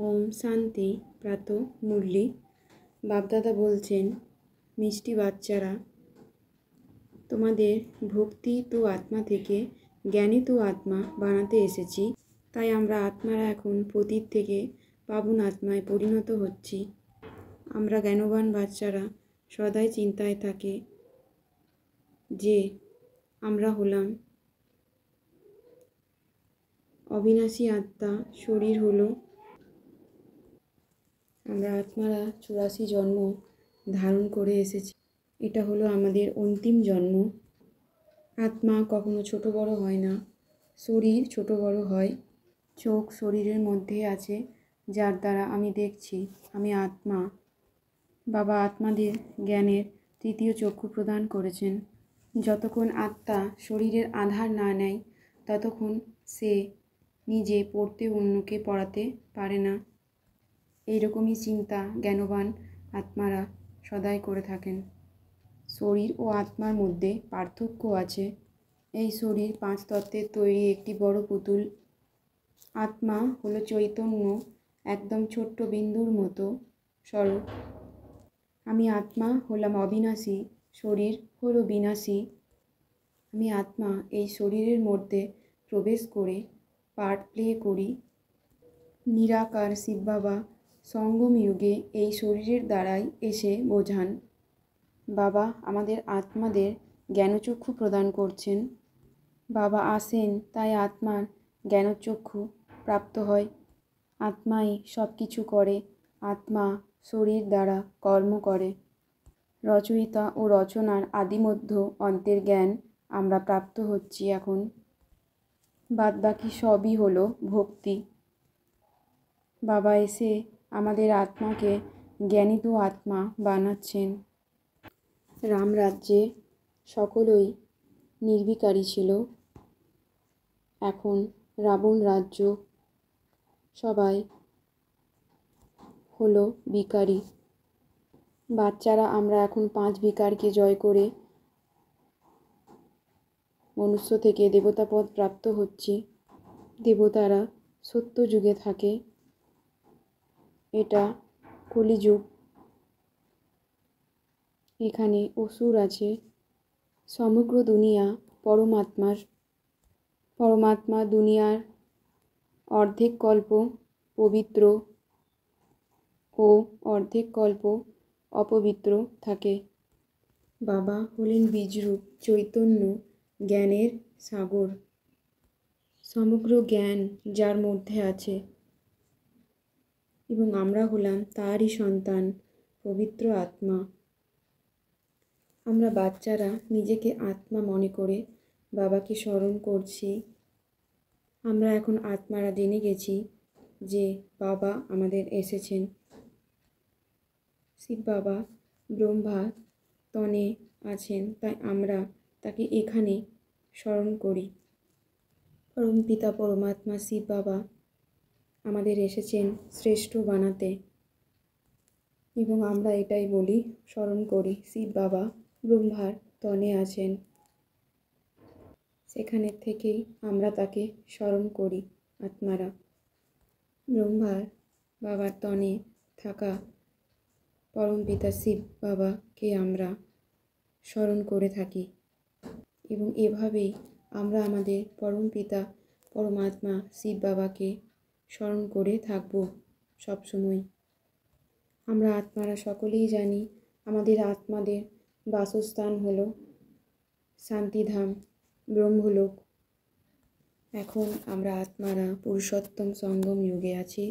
ওম শান্তি। প্রাত মুরলি বাপদাদা বলছেন, মিষ্টি বাচ্চারা, তোমাদের ভক্তি তো আত্মা থেকে জ্ঞানী তো আত্মা বানাতে এসেছি। তাই আমরা আত্মারা এখন পতীত থেকে পাবন আত্মায় পরিণত হচ্ছি। আমরা জ্ঞানবান বাচ্চারা সদাই চিন্তায় থাকে যে আমরা হলাম অবিনাশী আত্মা, শরীর হলো, আমরা আত্মারা 84 জন্ম ধারণ করে এসেছি। এটা হলো আমাদের অন্তিম জন্ম। আত্মা কখনো ছোট বড় হয় না, শরীর ছোট বড় হয়। চোখ শরীরের মধ্যে আছে, যার দ্বারা আমি দেখছি আমি আত্মা। বাবা আত্মাদের জ্ঞানের তৃতীয় চক্ষু প্রদান করেছেন। যতক্ষণ আত্মা শরীরের আধার না নেয় ততক্ষণ সে নিজে পড়তে অন্যকে পড়াতে পারে না। এইরকমই চিন্তা জ্ঞানবান আত্মারা সদাই করে থাকেন। শরীর ও আত্মার মধ্যে পার্থক্য আছে। এই শরীর 5 তত্ত্বের তৈরি একটি বড় পুতুল। আত্মা হলো চৈতন্য, একদম ছোট্ট বিন্দুর মতো স্বরূপ। আমি আত্মা হলাম অবিনাশী, শরীর হলো বিনাশী। আমি আত্মা এই শরীরের মধ্যে প্রবেশ করে পার্ট প্লে করি। নিরাকার শিব বাবা সঙ্গম যুগে এই শরীরের দ্বারাই এসে বোঝান। বাবা আমাদের আত্মাদের জ্ঞানচক্ষু প্রদান করছেন। বাবা আসেন তাই আত্মার জ্ঞানচক্ষু প্রাপ্ত হয়। আত্মাই সব কিছু করে, আত্মা শরীর দ্বারা কর্ম করে। রচয়িতা ও রচনার আদিমধ্য অন্তের জ্ঞান আমরা প্রাপ্ত হচ্ছি এখন। বাদবাকি সবই হলো ভক্তি। বাবা এসে আমাদের আত্মাকে জ্ঞানিত আত্মা বানাচ্ছেন। রামরাজ্যে সকলই নির্বিকারী ছিল, এখন রাবণ রাজ্য সবাই হলো বিকারী। বাচ্চারা আমরা এখন 5 বিকারকে জয় করে মনুষ্য থেকে দেবতাপদ প্রাপ্ত হচ্ছি। দেবতারা সত্য যুগে থাকে, এটা কলিযুগ। এখানে অসুর আছে। সমগ্র দুনিয়া পরমাত্মা দুনিয়ার অর্ধেক কল্প পবিত্র ও অর্ধেক কল্প অপবিত্র থাকে। বাবা হলেন বীজরূপ চৈতন্য, জ্ঞানের সাগর। সমগ্র জ্ঞান যার মধ্যে আছে এবং আমরা হলাম তারই সন্তান, পবিত্র আত্মা। আমরা বাচ্চারা নিজেকে আত্মা মনে করে বাবাকে স্মরণ করছি। আমরা এখন আত্মারা জেনে গেছি যে বাবা আমাদের এসেছেন। শিব বাবা ব্রহ্মা তনে আছেন, তাই আমরা তাকে এখানে স্মরণ করি। পরমপিতা পরমাত্মা শিব বাবা আমাদের এসেছেন শ্রেষ্ঠ বানাতে এবং আমরা এটাই বলি, স্মরণ করি শিব বাবা ব্রহ্মার তনে আছেন। সেখানে থেকেই আমরা তাকে স্মরণ করি আত্মারা। ব্রহ্মার বাবার তনে থাকা পরমপিতা শিব বাবাকে আমরা স্মরণ করে থাকি এবং এভাবেই আমরা আমাদের পরমপিতা পরমাত্মা শিব বাবাকে স্মরণ করে থাকব সবসময়। আমরা আত্মারা সকলেই জানি আমাদের আত্মাদের বাসস্থান হলো শান্তিধাম, ব্রহ্মলোক। এখন আমরা আত্মারা পুরুষোত্তম সঙ্গম যুগে আছি।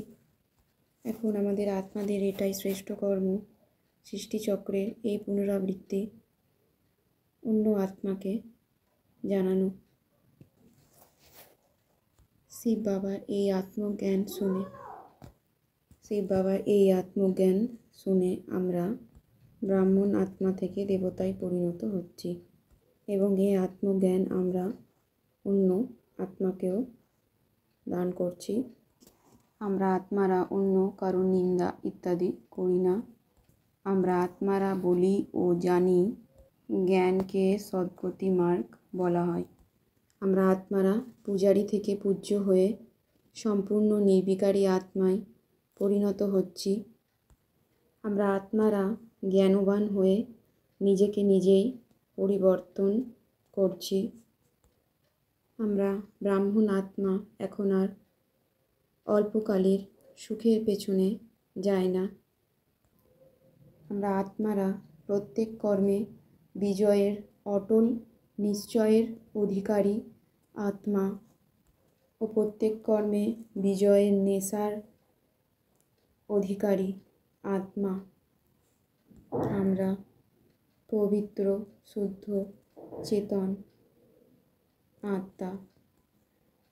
এখন আমাদের আত্মাদের এটাই শ্রেষ্ঠ কর্ম, সৃষ্টিচক্রের এই পুনরাবৃত্তি অন্য আত্মাকে জানানো। শিব বাবার এই আত্মজ্ঞান শুনে আমরা ব্রাহ্মণ আত্মা থেকে দেবতায় পরিণত হচ্ছি এবং এই আত্মজ্ঞান আমরা অন্য আত্মাকেও দান করছি। আমরা আত্মারা অন্য কারো নিন্দা ইত্যাদি করি না। আমরা আত্মারা বলি ও জানি জ্ঞানকে সদ্গতি মার্গ বলা হয়। আমরা আত্মারা পূজারী থেকে পূজ্য হয়ে সম্পূর্ণ নির্বিকারী আত্মায় পরিণত হচ্ছি। আমরা আত্মারা জ্ঞানবান হয়ে নিজেকে নিজেই পরিবর্তন করছি। আমরা ব্রাহ্মণ আত্মা এখন আর অল্পকালের সুখের পেছনে যায় না। আমরা আত্মারা প্রত্যেক কর্মে বিজয়ের অটল নিশ্চয়ের অধিকারী আত্মা ও প্রত্যেক কর্মে বিজয়ের নেশার অধিকারী আত্মা। আমরা পবিত্র শুদ্ধ চেতন আত্মা।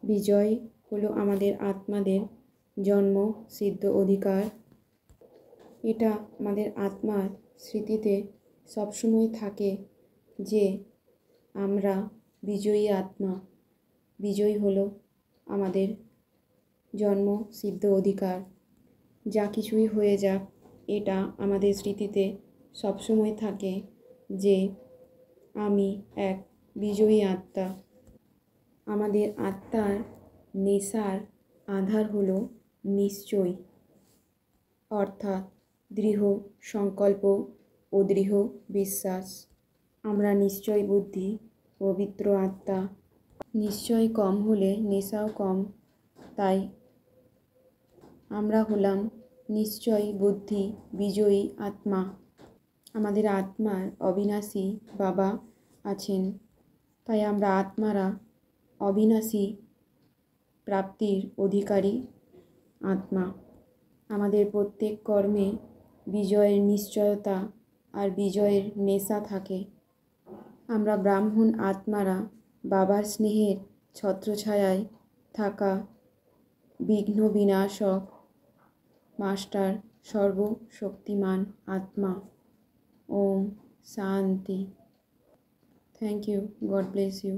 বিজয় হলো আমাদের আত্মাদের জন্ম সিদ্ধ অধিকার। এটা আমাদের আত্মার স্মৃতিতে সবসময় থাকে যে আমরা বিজয়ী আত্মা। বিজয় হলো আমাদের জন্ম সিদ্ধ অধিকার। যা কিছুই হয়ে যাক, এটা আমাদের স্মৃতিতে সবসময় থাকে যে আমি এক বিজয়ী আত্মা। আমাদের আত্মার নেশার আধার হলো নিশ্চয়, অর্থাৎ দৃঢ় সংকল্প ও দৃঢ় বিশ্বাস। আমরা নিশ্চয় বুদ্ধি, পবিত্র আত্মা। নিশ্চয় কম হলে নেশাও কম। তাই আমরা হলাম নিশ্চয় বুদ্ধি বিজয়ী আত্মা। আমাদের আত্মার অবিনাশী বাবা আছেন। তাই আমরা আত্মারা অবিনাশী প্রাপ্তির অধিকারী আত্মা। আমাদের প্রত্যেক কর্মে বিজয়ের নিশ্চয়তা আর বিজয়ের নেশা থাকে। আমরা ব্রাহ্মণ আত্মারা বাবার স্নেহের ছত্রছায়ায় থাকা বিঘ্ন বিনাশক মাস্টার সর্বশক্তিমান আত্মা। Om Shanti. Thank you. God bless you.